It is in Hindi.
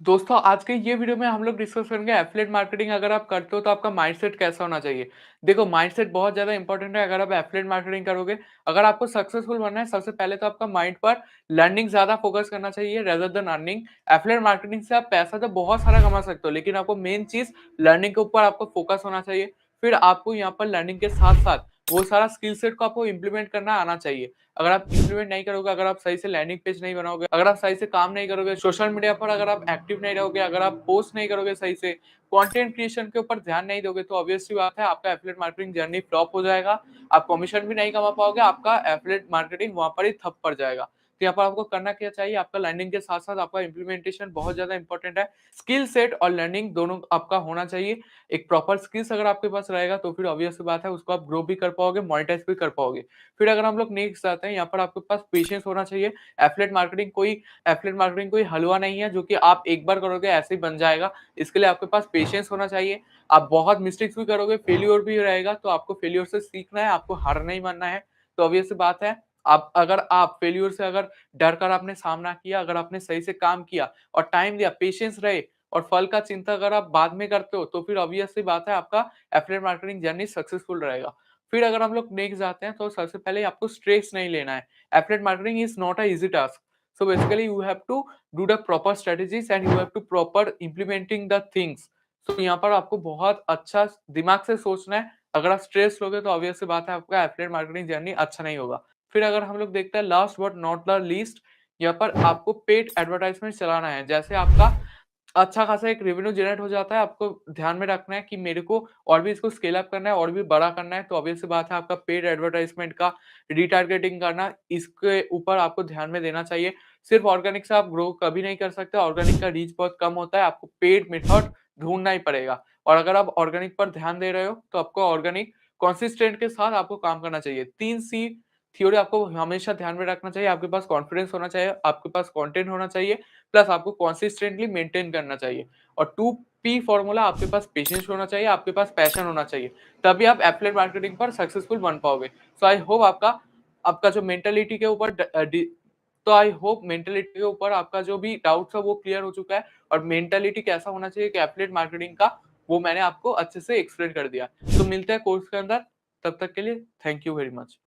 दोस्तों आज के ये वीडियो में हम लोग डिस्कस करेंगे एफिलिएट मार्केटिंग अगर आप करते हो तो आपका माइंडसेट कैसा होना चाहिए। देखो माइंडसेट बहुत ज़्यादा इंपॉर्टेंट है अगर आप एफिलिएट मार्केटिंग करोगे। अगर आपको सक्सेसफुल बनना है सबसे पहले तो आपका माइंड पर लर्निंग ज़्यादा फोकस करना चाहिए rather than earning. Affiliate marketing से आप पैसा तो बहुत सारा कमा सकते हो लेकिन आपको मेन चीज़ लर्निंग के ऊपर आपको फोकस होना चाहिए। फिर आपको यहाँ पर लर्निंग के साथ-साथ वो सारा स्किल सेट को आपको इम्प्लीमेंट करना आना चाहिए। अगर आप इम्प्लीमेंट नहीं करोगे, अगर आप सही से लैंडिंग पेज नहीं बनाओगे, अगर आप सही से काम नहीं करोगे, सोशल मीडिया पर अगर आप एक्टिव नहीं रहोगे, अगर आप पोस्ट नहीं करोगे सही से, कंटेंट क्रिएशन के ऊपर ध्यान नहीं दोगे, तो ऑब्वियस सी बात है आपका एफिलिएट मार्केटिंग जर्नी फ्लॉप हो जाएगा। आप कमीशन भी नहीं कमा पाओगे, आपका एफिलिएट मार्केटिंग वहाँ पर ही ठप पड़ जाएगा। तो यहाँ पर आपको करना क्या चाहिए, आपका लर्निंग के साथ-साथ आपका इम्प्लीमेंटेशन बहुत ज़्यादा इंपॉर्टेंट है। स्किल सेट और लर्निंग दोनों आपका होना चाहिए। एक प्रॉपर स्किल्स अगर आपके पास रहेगा तो फिर ऑब्वियस सी बात है उसको आप ग्रो भी कर पाओगे, मोनेटाइज भी कर पाओगे। फिर अगर हम लोग नेक्स्ट आते हैं, यहाँ पर आपके पास पेशेंस होना चाहिए। एफिलिएट मार्केटिंग कोई हलवा नहीं है जो कि आप एक बार करोगे ऐसे ही बन जाएगा। इसके लिए आपके पास पेशेंस होना चाहिए। आप बहुत मिस्टेक्स भी करोगे, फेल्योर भी रहेगा, तो आपको फेल्योर से सीखना है, आपको हार नहीं मानना है। तो ऑब्वियस सी बात है, आप फेल्योर से अगर डर कर आपने सामना किया, अगर आपने सही से काम किया और टाइम दिया, पेशेंस रहे और फल का चिंता अगर आप बाद में करते हो, तो फिर ऑब्वियस सी बात है आपका एफिलिएट मार्केटिंग जर्नी सक्सेसफुल रहेगा। फिर अगर हम लोग नेक्स्ट जाते हैं तो सबसे पहले आपको स्ट्रेस नहीं लेना है। Affiliate marketing is not a easy task. So basically you have to do the proper strategies and you have to proper implementing the things. So यहाँ पर आपको बहुत अच्छा दिमाग से सोचना है। अगर आप स्ट्रेस लोगे तो ऑब्वियस सी बात है आपका एफिलिएट मार्केटिंग जर्नी अच्छा नहीं होगा। फिर अगर हम लोग देखते हैं last but not the least, यहाँ पर आपको पेड एडवर्टाइजमेंट चलाना है। जैसे आपका अच्छा खासा एक रेवेन्यू जनरेट हो जाता है, आपको ध्यान में रखना है कि मेरे को और भी इसको स्केल अप करना है और भी बड़ा करना है, तो ऑब्वियस सी बात है आपका पेड एडवर्टाइज़मेंट का रिटारगेटिंग करना, इसके ऊपर आपको ध्यान में देना चाहिए। सिर्फ ऑर्गेनिक से आप ग्रो कभी नहीं कर सकते, ऑर्गेनिक का रीच बहुत कम होता है, आपको पेड मेथड ढूँढना ही पड़ेगा। और अगर आप ऑर्गेनिक पर ध्यान दे रहे हो, तो आपको ऑर्गेनिक कंसिस्टेंट के साथ आपको काम करना चाहिए। 3 सी थ्योरी आपको हमेशा ध्यान में रखना चाहिए, आपके पास कॉन्फिडेंस होना चाहिए, आपके पास कंटेंट होना चाहिए, प्लस आपको कंसिस्टेंटली मेंटेन करना चाहिए। और 2 पी फॉर्मूला आपके पास पेशेंस होना चाहिए, आपके पास पैशन होना चाहिए, तभी आप एफिलिएट मार्केटिंग पर सक्सेसफुल बन पाओगे। सो आई होप आपका आपका जो मेंटालिटी के ऊपर तो आई होप मेंटालिटी के ऊपर आपका जो भी डाउट था वो क्लियर हो चुका है और मेंटालिटी कैसा होना चाहिए कि एफिलिएट मार्केटिंग का, वो मैंने आपको अच्छे से एक्सप्लेन कर दिया। तो मिलते हैं कोर्स के अंदर, तब तक के लिए थैंक यू वेरी मच।